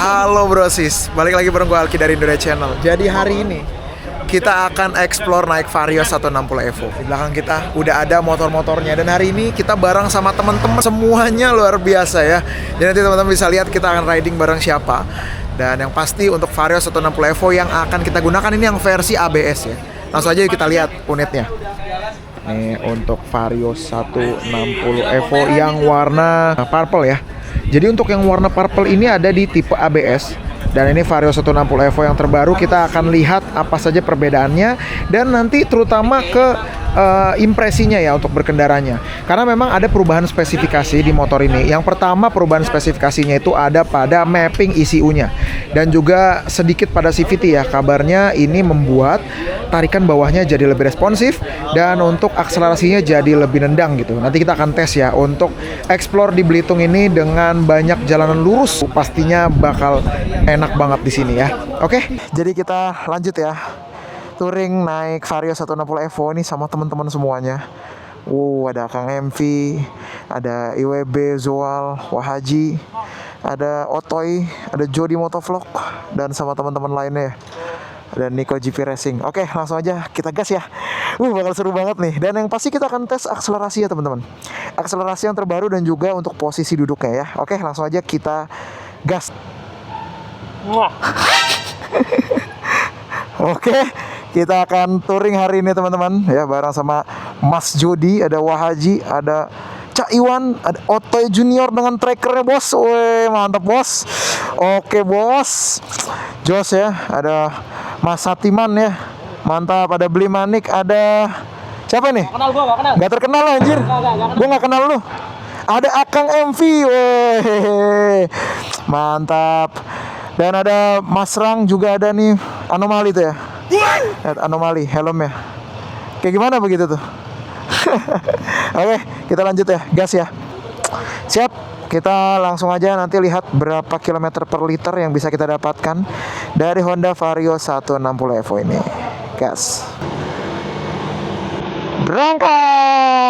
Halo brosis, balik lagi bareng gue Alki dari Indonesia Channel. Jadi hari ini kita akan explore naik Vario 160 Evo. Di belakang kita udah ada motor-motornya. Dan hari ini kita bareng sama teman-teman, semuanya luar biasa ya. Jadi nanti teman-teman bisa lihat kita akan riding bareng siapa. Dan yang pasti untuk Vario 160 Evo yang akan kita gunakan ini yang versi ABS ya. Langsung aja yuk kita lihat unitnya. Nih untuk Vario 160 Evo yang warna purple ya. Jadi untuk yang warna purple ini ada di tipe ABS. Dan ini Vario 160 Evo yang terbaru. Kita akan lihat apa saja perbedaannya. Dan nanti terutama ke impresinya ya untuk berkendaranya. Karena memang ada perubahan spesifikasi di motor ini. Yang pertama perubahan spesifikasinya itu ada pada mapping ECU-nya. Dan juga sedikit pada CVT ya. Kabarnya ini membuat tarikan bawahnya jadi lebih responsif. Dan untuk akselerasinya jadi lebih nendang gitu. Nanti kita akan tes ya untuk explore di Belitung ini dengan banyak jalanan lurus. Pastinya bakal enak banget di sini ya. Oke, jadi kita lanjut ya. Touring naik Vario 160 Evo ini sama teman-teman semuanya. Ada Kang MV, ada IWB, Zoal, Wahaji, ada Otoy, ada Jody Motovlog, dan sama teman-teman lainnya. Dan Nico GP Racing. Oke, langsung aja kita gas ya. Bakal seru banget nih. Dan yang pasti kita akan tes akselerasi ya teman-teman. Akselerasi yang terbaru dan juga untuk posisi duduknya ya. Oke, langsung aja kita gas. Oke, kita akan touring hari ini teman-teman ya, bareng sama Mas Jody, ada Wahaji, ada Cak Iwan, ada Otoy Junior dengan trackernya bos. Wih, mantap bos. Oke bos, Jos ya, ada Mas Satiman ya, mantap. Ada Beli Manik, ada siapa nih? Gak terkenal lo anjir. Gue gak kenal lu. Ada Akang MV, weh, mantap. Dan ada Mas Rang juga, ada nih Anomali tuh ya. Lihat Anomali helmnya. Kayak gimana begitu tuh? Oke, kita lanjut ya, gas ya. Siap, kita langsung aja nanti lihat berapa kilometer per liter yang bisa kita dapatkan dari Honda Vario 160 Evo ini. Gas. Berangkat.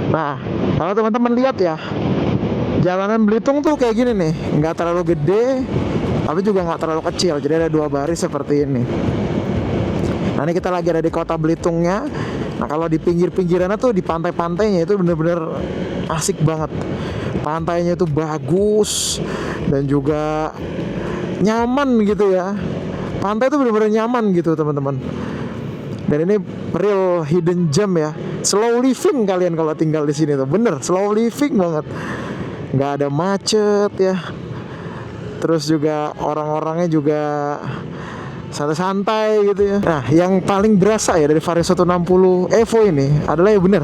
Nah, kalau teman-teman lihat ya, jalanan Belitung tuh kayak gini nih, nggak terlalu gede, tapi juga nggak terlalu kecil. Jadi ada dua baris seperti ini. Nah, ini kita lagi ada di kota Belitungnya. Nah, kalau di pinggir-pinggirannya tuh, di pantai-pantainya itu bener-bener asik banget. Pantainya itu bagus dan juga nyaman gitu ya. Pantai itu bener-bener nyaman gitu teman-teman. Dan ini real hidden gem ya. Slow living kalian kalau tinggal di sini tuh, bener slow living banget. Nggak ada macet ya. Terus juga orang-orangnya juga santai-santai gitu ya. Nah, yang paling berasa ya dari Vario 160 Evo ini adalah ya bener,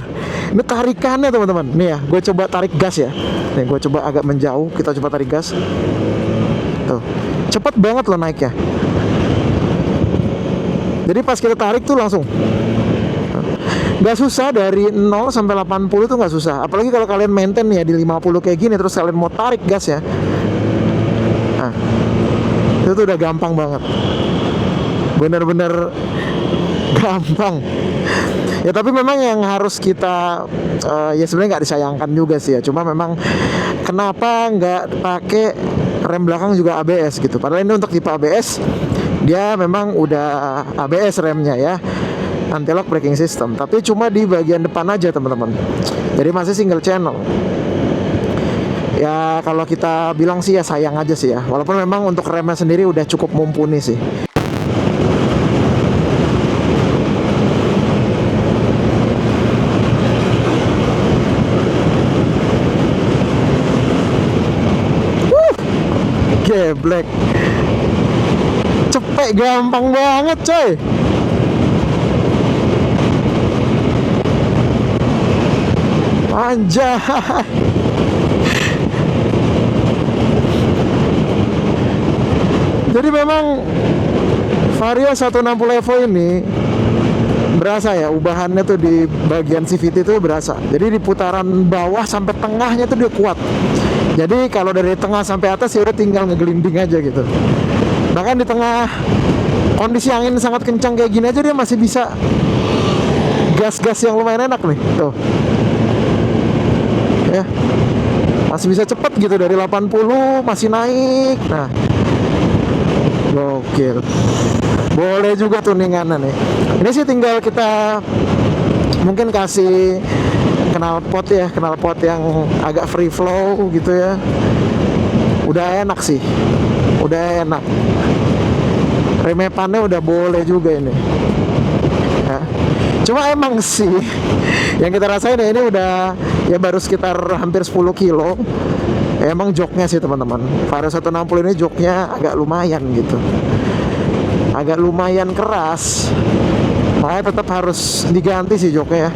ini tarikannya teman-teman. Nih ya, gue coba tarik gas ya. Nih, gue coba agak menjauh. Kita coba tarik gas. Tuh, cepet banget loh naiknya. Jadi pas kita tarik tuh langsung gak susah, dari 0 sampai 80 tuh gak susah. Apalagi kalau kalian maintain ya di 50 kayak gini, terus kalian mau tarik gas ya. Nah, itu tuh udah gampang banget. Bener-bener gampang. Ya tapi memang yang harus kita ya sebenarnya nggak disayangkan juga sih ya. Cuma memang kenapa nggak pakai rem belakang juga ABS gitu. Padahal ini untuk tipe ABS, dia memang udah ABS remnya ya, anti-lock braking system. Tapi cuma di bagian depan aja teman-teman. Jadi masih single channel. Ya kalau kita bilang sih ya sayang aja sih ya. Walaupun memang untuk remnya sendiri udah cukup mumpuni sih. Geblek. Cepet gampang banget coy. Anjay. Jadi memang Vario 160 Evo ini berasa ya, ubahannya tuh di bagian CVT itu berasa. Jadi di putaran bawah sampai tengahnya tuh dia kuat. Jadi kalau dari tengah sampai atas ya udah tinggal ngegelinding aja gitu. Bahkan di tengah kondisi angin sangat kencang kayak gini aja dia masih bisa gas-gas yang lumayan enak nih. Tuh. Ya. Masih bisa cepet gitu, dari 80 masih naik. Nah, gokil. Boleh juga tuningannya nih. Ini sih tinggal kita mungkin kasih knalpot ya, knalpot yang agak free flow gitu ya. Udah enak sih. Udah enak. Remepannya udah boleh juga ini ya. Cuma emang sih yang kita rasain ya, ini udah ya baru sekitar hampir 10 kilo. Emang joknya sih teman-teman, Vario 160 ini joknya agak lumayan gitu, agak lumayan keras. Makanya tetap harus diganti sih joknya ya.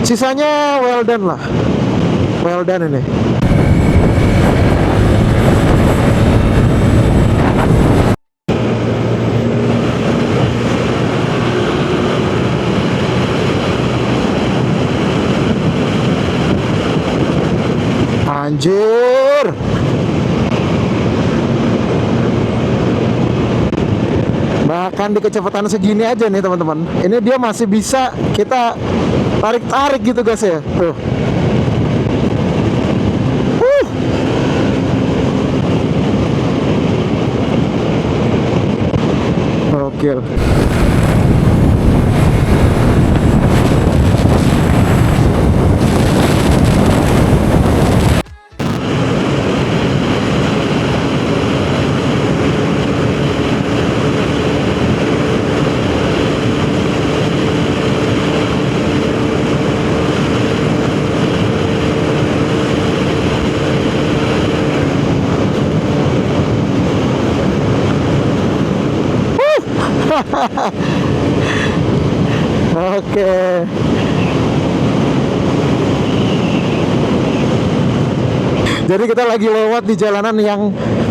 Sisanya well done lah, well done ini. Anjir. Bahkan di kecepatan segini aja nih teman-teman, ini dia masih bisa kita tarik-tarik gitu guys ya. Tuh. Gokil. Oke. Jadi kita lagi lewat di jalanan yang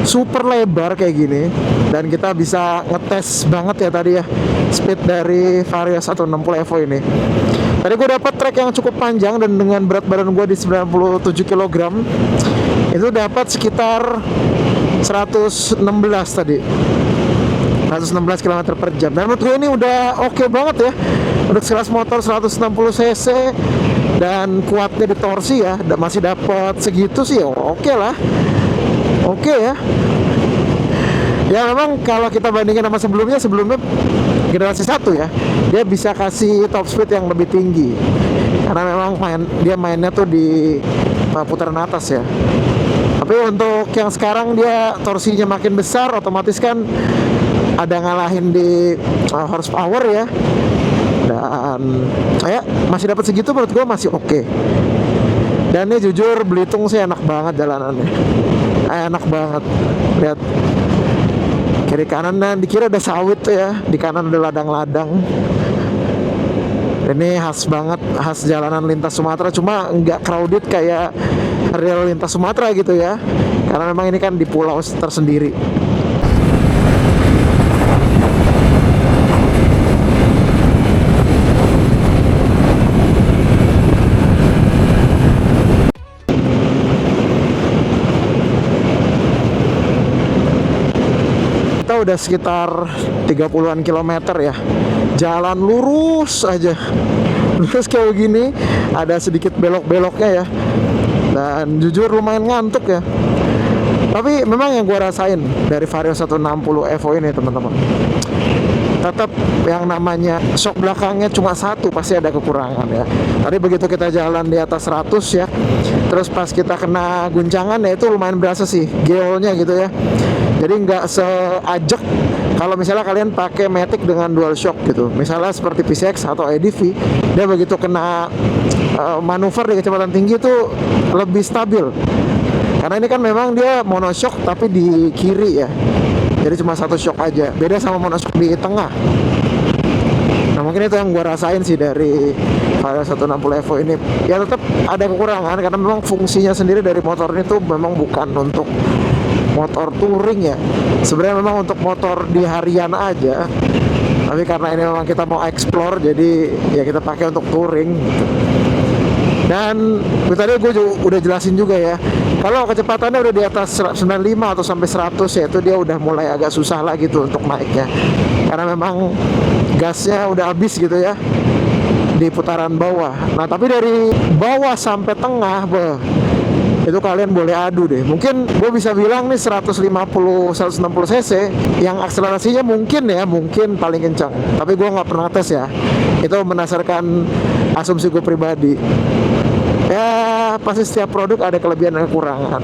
super lebar kayak gini, dan kita bisa ngetes banget ya tadi ya speed dari Vario 160 Evo ini. Tadi gue dapat trek yang cukup panjang, dan dengan berat badan gue di 97 kg itu dapat sekitar 116 tadi, 116 km per jam. Dan menurut gue ini udah oke banget ya untuk kelas motor 160 cc dan kuatnya di torsi ya, masih dapat segitu sih oke lah, oke ya. Ya memang kalau kita bandingin sama sebelumnya generasi 1 ya, dia bisa kasih top speed yang lebih tinggi karena memang dia mainnya tuh di putaran atas ya. Tapi untuk yang sekarang dia torsinya makin besar, otomatis kan ada ngalahin di horsepower ya. Dan kayak masih dapat segitu, menurut gue masih oke. Dan ini jujur Belitung sih enak banget jalanannya, enak banget. Lihat kiri kanan, dan dikira ada sawit tuh ya, di kanan ada ladang-ladang. Ini khas banget, khas jalanan lintas Sumatera, cuma nggak crowded kayak real lintas Sumatera gitu ya, karena memang ini kan di pulau tersendiri. Udah sekitar 30-an kilometer ya, jalan lurus aja, lurus kayak gini, ada sedikit belok-beloknya ya, dan jujur lumayan ngantuk ya. Tapi memang yang gue rasain dari Vario 160 Evo ini teman-teman, tetap yang namanya shock belakangnya cuma satu, pasti ada kekurangan ya. Tadi begitu kita jalan di atas 100 ya, terus pas kita kena guncangan ya, itu lumayan berasa sih geolnya gitu ya. Jadi nggak seajak kalau misalnya kalian pakai Matic dengan dual shock gitu. Misalnya seperti PCX atau ADV, dia begitu kena manuver di kecepatan tinggi itu lebih stabil. Karena ini kan memang dia monoshock tapi di kiri ya. Jadi cuma satu shock aja. Beda sama monoshock di tengah. Nah mungkin itu yang gue rasain sih dari Vario 160 Evo ini. Ya tetap ada kekurangan karena memang fungsinya sendiri dari motor ini tuh memang bukan untuk motor touring ya. Sebenarnya memang untuk motor di harian aja. Tapi karena ini memang kita mau explore, jadi ya kita pakai untuk touring gitu. Dan tadi gue udah jelasin juga ya, kalau kecepatannya udah di atas 95 atau sampai 100 ya itu dia udah mulai agak susah lagi tuh untuk naiknya. Karena memang gasnya udah habis gitu ya di putaran bawah. Nah tapi dari bawah sampai tengah itu kalian boleh adu deh. Mungkin gue bisa bilang nih 150-160 cc yang akselerasinya mungkin paling kencang. Tapi gue nggak pernah tes ya. Itu berdasarkan asumsi gue pribadi. Ya pasti setiap produk ada kelebihan dan kekurangan.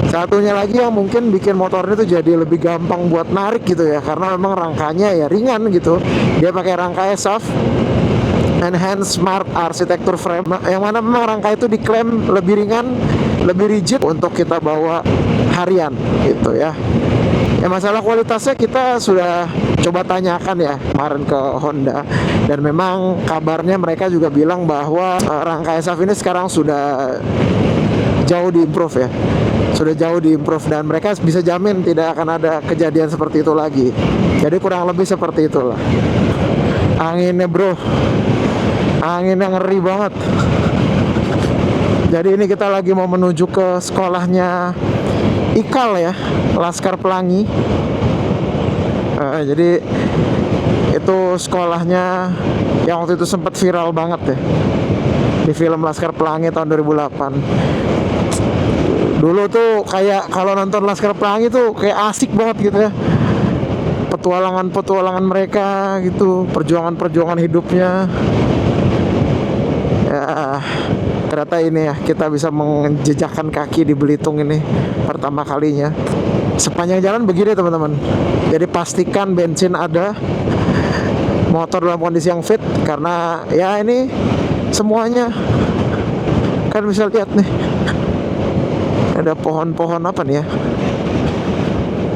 Satunya lagi yang mungkin bikin motornya tuh jadi lebih gampang buat narik gitu ya, karena memang rangkanya ya ringan gitu. Dia pakai rangka SAF Enhanced Smart Architecture Frame, yang mana memang rangka itu diklaim lebih ringan, lebih rigid untuk kita bawa harian gitu ya. Ya masalah kualitasnya kita sudah coba tanyakan ya kemarin ke Honda, dan memang kabarnya mereka juga bilang bahwa rangka SAF ini sekarang sudah jauh diimprove ya, sudah jauh diimprove, dan mereka bisa jamin tidak akan ada kejadian seperti itu lagi. Jadi kurang lebih seperti itulah. Anginnya bro, anginnya ngeri banget. Jadi ini kita lagi mau menuju ke sekolahnya IKAL ya, Laskar Pelangi. Jadi itu sekolahnya yang waktu itu sempat viral banget ya di film Laskar Pelangi tahun 2008. Dulu tuh kayak kalau nonton Laskar Pelangi tuh kayak asik banget gitu ya, petualangan mereka gitu, perjuangan hidupnya. Ya ternyata ini ya, kita bisa menjejakkan kaki di Belitung ini pertama kalinya. Sepanjang jalan begini teman-teman. Jadi pastikan bensin ada, motor dalam kondisi yang fit, karena ya ini semuanya kan bisa lihat nih, ada pohon-pohon apa nih ya,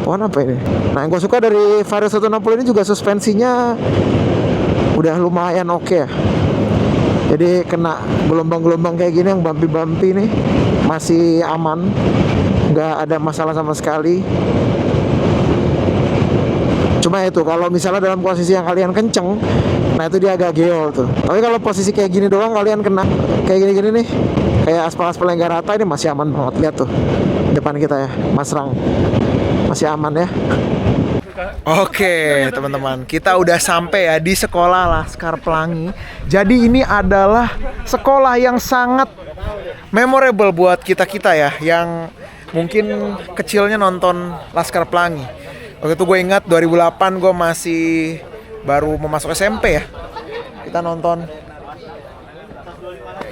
pohon apa ini. Nah yang gue suka dari Vario 160 ini juga suspensinya udah lumayan oke ya. Jadi kena gelombang-gelombang kayak gini yang bumpy-bumpy nih masih aman, nggak ada masalah sama sekali. Cuma itu kalau misalnya dalam posisi yang kalian kenceng, nah itu dia agak geol tuh. Tapi kalau posisi kayak gini doang kalian kena kayak gini-gini nih, kayak aspal-aspal yang gak rata, ini masih aman banget. Lihat tuh depan kita ya, Mas Rang, masih aman ya. Oke teman-teman, kita udah sampai ya di sekolah Laskar Pelangi. Jadi ini adalah sekolah yang sangat memorable buat kita-kita ya, yang mungkin kecilnya nonton Laskar Pelangi. Waktu itu gue ingat 2008 gue masih baru mau masuk SMP ya. Kita nonton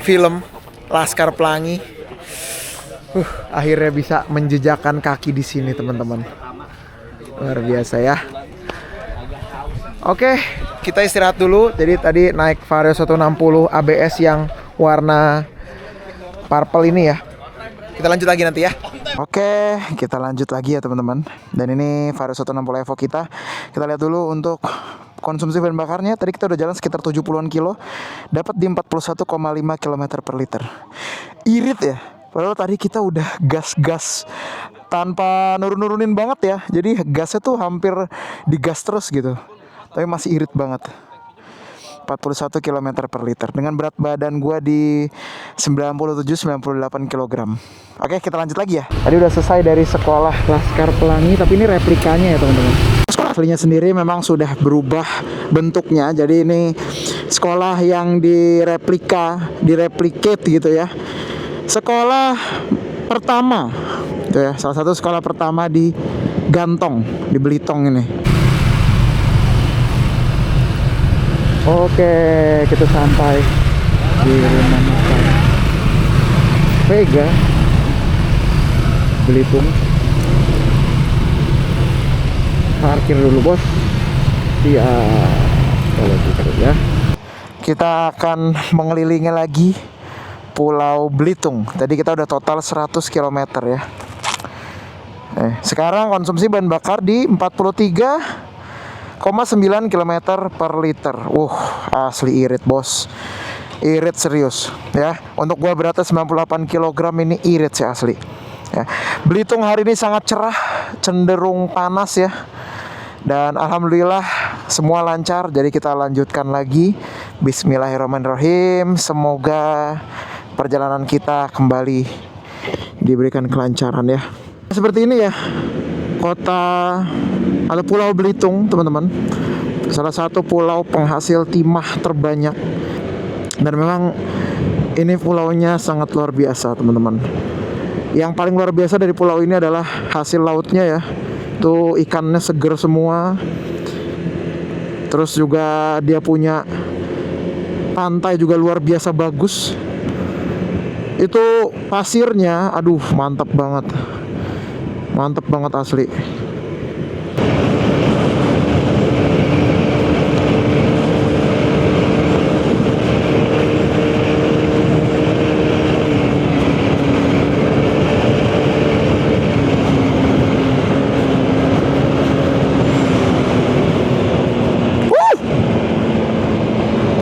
film Laskar Pelangi. Akhirnya bisa menjejakkan kaki di sini teman-teman. Luar biasa ya. Oke, kita istirahat dulu. Jadi tadi naik Vario 160 ABS yang warna purple ini ya. Kita lanjut lagi nanti ya. Oke, kita lanjut lagi ya teman-teman. Dan ini Vario 160 Evo kita. Kita lihat dulu untuk konsumsi bahan bakarnya. Tadi kita udah jalan sekitar 70-an kilo, dapat di 41,5 km per liter. Irit ya. Padahal tadi kita udah gas-gas tanpa nurunin banget ya. Jadi gasnya tuh hampir digas terus gitu. Tapi masih irit banget. 41 km per liter dengan berat badan gua di 97-98 kg. Oke, kita lanjut lagi ya. Tadi udah selesai dari sekolah Laskar Pelangi, tapi ini replikanya ya teman-teman. Sekolah aslinya sendiri memang sudah berubah bentuknya. Jadi ini sekolah yang direplicate gitu ya. Sekolah pertama itu ya, salah satu sekolah pertama di Gantong, di Belitung ini. Oke, kita sampai di rumah makan Vega Belitung. Parkir dulu bos. Iya, kalau gitu ya. Kita akan mengelilingi lagi Pulau Belitung. Tadi kita udah total 100 km ya. Sekarang konsumsi bahan bakar di 43,9 km per liter. Asli irit bos. Irit serius ya. Untuk gua beratnya 98 kg ini irit sih asli ya. Belitung hari ini sangat cerah, cenderung panas ya. Dan alhamdulillah semua lancar. Jadi kita lanjutkan lagi. Bismillahirrahmanirrahim. Semoga perjalanan kita kembali diberikan kelancaran ya. Seperti ini ya kota atau Pulau Belitung, teman-teman. Salah satu pulau penghasil timah terbanyak. Dan memang ini pulaunya sangat luar biasa, teman-teman. Yang paling luar biasa dari pulau ini adalah hasil lautnya ya. Tuh ikannya seger semua. Terus juga dia punya pantai juga luar biasa bagus. Itu pasirnya, aduh mantap banget. Mantap banget asli.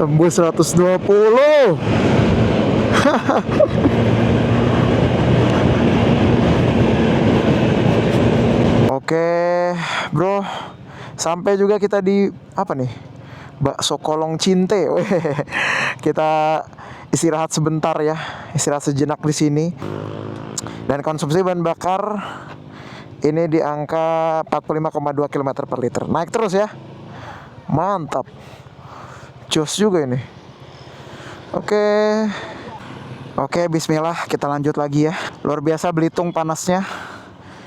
Tembus 120. Oke, bro. Sampai juga kita di apa nih? Bakso Kolong Cinte. Kita istirahat sebentar ya. Istirahat sejenak di sini. Dan konsumsi bahan bakar ini di angka 45,2 km per liter. Naik terus ya. Mantap. Jos juga ini. Oke, bismillah, kita lanjut lagi ya. Luar biasa Belitung panasnya.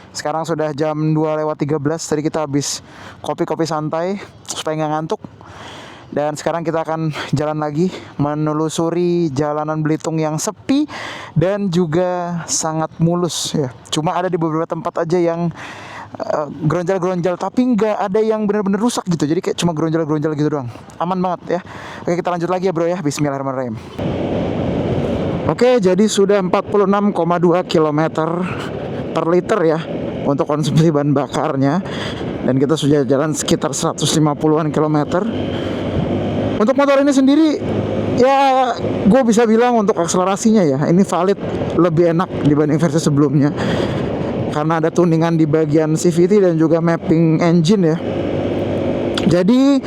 Sekarang sudah jam 2:13. Tadi kita habis kopi-kopi santai supaya nggak ngantuk. Dan sekarang kita akan jalan lagi menelusuri jalanan Belitung yang sepi dan juga sangat mulus ya. Cuma ada di beberapa tempat aja yang geronjal-geronjal, tapi nggak ada yang benar-benar rusak gitu. Jadi kayak cuma geronjal-geronjal gitu doang. Aman banget ya. Oke, kita lanjut lagi ya bro ya. Bismillahirrahmanirrahim. Oke, jadi sudah 46,2 km per liter ya untuk konsumsi bahan bakarnya. Dan kita sudah jalan sekitar 150-an kilometer. Untuk motor ini sendiri ya gue bisa bilang untuk akselerasinya ya ini valid, lebih enak dibanding versi sebelumnya. Karena ada tuningan di bagian CVT dan juga mapping engine ya. Jadi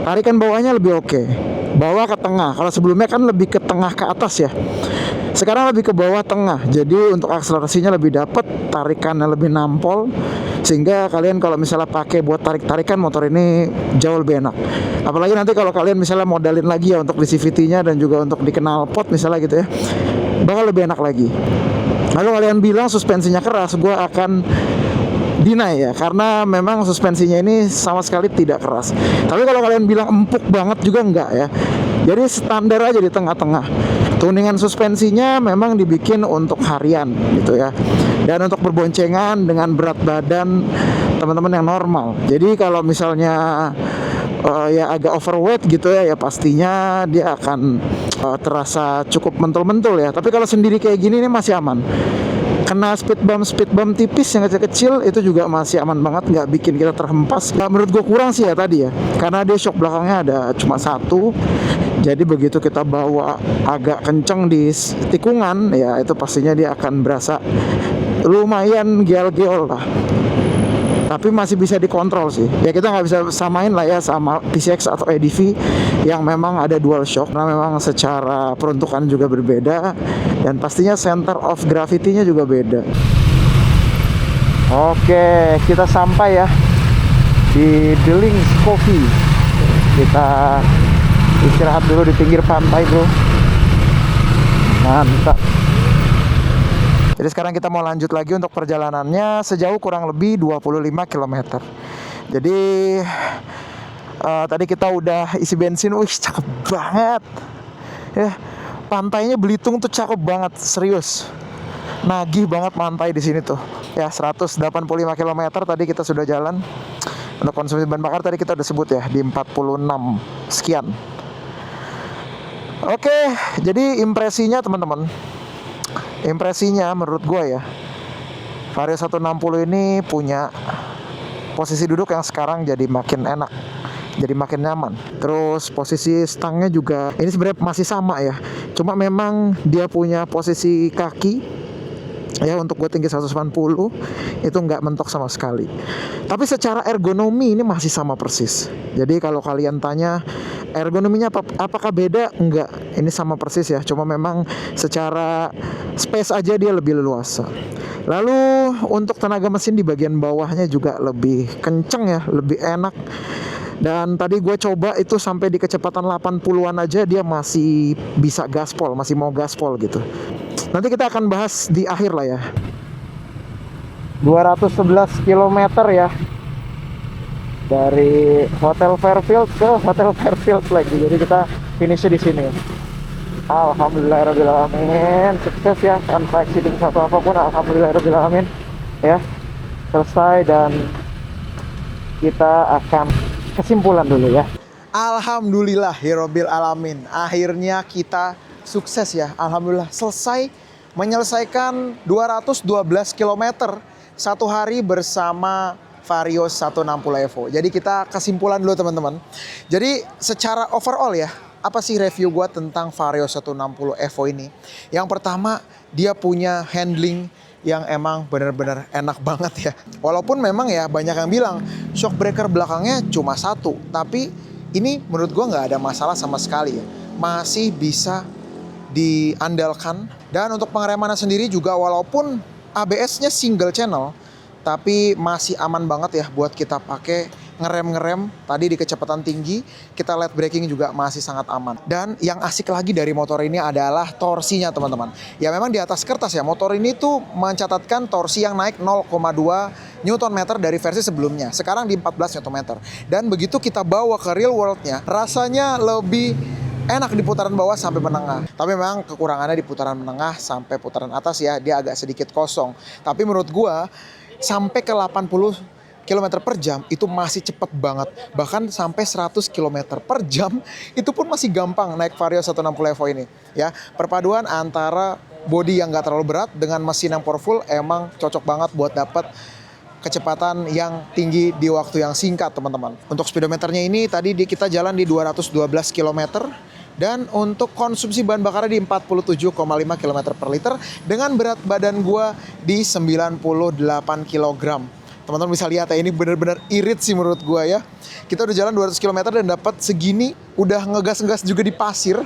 tarikan bawahnya lebih oke. Bawah ke tengah. Kalau sebelumnya kan lebih ke tengah ke atas ya. Sekarang lebih ke bawah tengah. Jadi untuk akselerasinya lebih dapat, tarikannya lebih nampol. Sehingga kalian kalau misalnya pakai buat tarik-tarikan motor ini jauh lebih enak. Apalagi nanti kalau kalian misalnya modalin lagi ya untuk di CVT-nya dan juga untuk di knalpot misalnya gitu ya. Bakal lebih enak lagi. Lalu kalian bilang suspensinya keras, gue akan deny ya, karena memang suspensinya ini sama sekali tidak keras. Tapi kalau kalian bilang empuk banget juga enggak ya. Jadi standar aja di tengah-tengah. Tuningan suspensinya memang dibikin untuk harian gitu ya. Dan untuk berboncengan dengan berat badan teman-teman yang normal. Jadi kalau misalnya ya agak overweight gitu ya pastinya dia akan terasa cukup mentul-mentul ya. Tapi kalau sendiri kayak gini ini masih aman. Kena speed bump tipis yang kecil-kecil itu juga masih aman banget, nggak bikin kita terhempas. Menurut gue kurang sih ya tadi ya, karena dia shock belakangnya ada cuma satu. Jadi begitu kita bawa agak kenceng di tikungan ya itu pastinya dia akan berasa lumayan geol-geol lah. Tapi masih bisa dikontrol sih. Ya kita nggak bisa samain lah ya sama PCX atau ADV yang memang ada dual shock. Karena memang secara peruntukan juga berbeda. Dan pastinya center of gravity-nya juga beda. Oke, kita sampai ya di Delings Coffee. Kita istirahat dulu di pinggir pantai bro. Mantap. Jadi sekarang kita mau lanjut lagi untuk perjalanannya sejauh kurang lebih 25 km. Jadi tadi kita udah isi bensin, wih cakep banget. Ya, pantainya Belitung tuh cakep banget, serius. Nagih banget pantai di sini tuh. Ya, 185 km tadi kita sudah jalan. Untuk konsumsi bahan bakar tadi kita udah sebut ya di 46 sekian. Oke, jadi impresinya teman-teman. Impresinya menurut gue ya, Vario 160 ini punya posisi duduk yang sekarang jadi makin enak. jadi makin nyaman. Terus posisi stangnya juga ini sebenarnya masih sama ya, cuma memang dia punya posisi kaki ya untuk gue tinggi 180 itu nggak mentok sama sekali. Tapi secara ergonomi ini masih sama persis. Jadi kalau kalian tanya ergonominya apakah beda? Enggak, ini sama persis ya. Cuma memang secara space aja dia lebih leluasa. Lalu untuk tenaga mesin di bagian bawahnya juga lebih kenceng ya, lebih enak. Dan tadi gue coba itu sampai di kecepatan 80-an aja dia masih bisa gaspol, masih mau gaspol gitu. Nanti kita akan bahas di akhir lah ya. 211 km ya. Dari Hotel Fairfield ke Hotel Fairfield lagi. Jadi kita finishnya di sini. Alhamdulillahirobbilalamin. Sukses ya, tanpa accident satu apapun. Alhamdulillahirobbilalamin. Ya, selesai dan kita akan kesimpulan dulu ya. Alhamdulillahirobbil alamin. Akhirnya kita sukses ya. Alhamdulillah selesai menyelesaikan 212 km satu hari bersama Vario 160 Evo. Jadi kita kesimpulan dulu teman-teman. Jadi secara overall ya, apa sih review gua tentang Vario 160 Evo ini? Yang pertama, dia punya handling yang emang benar-benar enak banget ya. Walaupun memang ya banyak yang bilang shock breaker belakangnya cuma satu, tapi ini menurut gua nggak ada masalah sama sekali ya. Masih bisa diandalkan. Dan untuk pengeremannya sendiri juga walaupun ABS-nya single channel, tapi masih aman banget ya buat kita pakai ngerem tadi di kecepatan tinggi. Kita LED braking juga masih sangat aman. Dan yang asik lagi dari motor ini adalah torsinya teman-teman. Ya memang di atas kertas ya, motor ini tuh mencatatkan torsi yang naik 0,2 Nm dari versi sebelumnya. Sekarang di 14 Nm. Dan begitu kita bawa ke real world-nya, rasanya lebih enak di putaran bawah sampai menengah. Tapi memang kekurangannya di putaran menengah sampai putaran atas ya, dia agak sedikit kosong. Tapi menurut gua sampai ke 80 km per jam itu masih cepet banget. Bahkan sampai 100 km per jam itu pun masih gampang naik Vario 160 Evo ini. Ya, perpaduan antara bodi yang gak terlalu berat dengan mesin yang powerful emang cocok banget buat dapat kecepatan yang tinggi di waktu yang singkat teman-teman. Untuk speedometernya ini tadi kita jalan di 212 km. Dan untuk konsumsi bahan bakarnya di 47,5 km per liter dengan berat badan gua di 98 kg. Teman-teman bisa lihat ya, ini benar-benar irit sih menurut gua ya. Kita udah jalan 200 km dan dapat segini, udah ngegas-ngegas juga di pasir.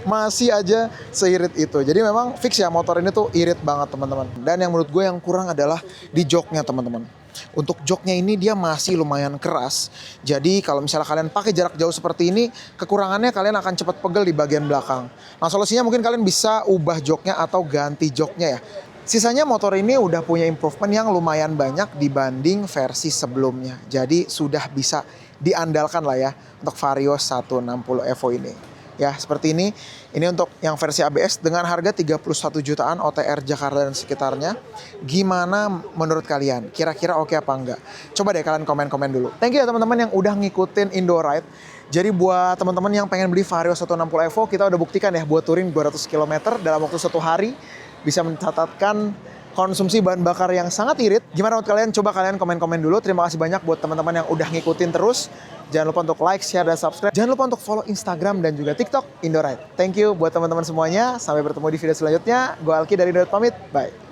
Masih aja seirit itu. Jadi memang fix ya, motor ini tuh irit banget teman-teman. Dan yang menurut gue yang kurang adalah di joknya teman-teman. Untuk joknya ini dia masih lumayan keras. Jadi kalau misalnya kalian pakai jarak jauh seperti ini, kekurangannya kalian akan cepat pegel di bagian belakang. Nah solusinya mungkin kalian bisa ubah joknya atau ganti joknya ya. Sisanya motor ini udah punya improvement yang lumayan banyak dibanding versi sebelumnya. Jadi sudah bisa diandalkan lah ya untuk Vario 160 Evo ini. Ya seperti ini. Ini untuk yang versi ABS dengan harga 31 jutaan OTR Jakarta dan sekitarnya. Gimana menurut kalian? Kira-kira oke apa enggak? Coba deh kalian komen-komen dulu. Thank you ya teman-teman yang udah ngikutin Indoride. Jadi buat teman-teman yang pengen beli Vario 160 Evo, kita udah buktikan ya buat touring 200 km dalam waktu 1 hari. Bisa mencatatkan konsumsi bahan bakar yang sangat irit. Gimana menurut kalian? Coba kalian komen-komen dulu. Terima kasih banyak buat teman-teman yang udah ngikutin terus. Jangan lupa untuk like, share, dan subscribe. Jangan lupa untuk follow Instagram dan juga TikTok Indoride. Thank you buat teman-teman semuanya. Sampai bertemu di video selanjutnya. Gue Alki dari Indoride pamit. Bye.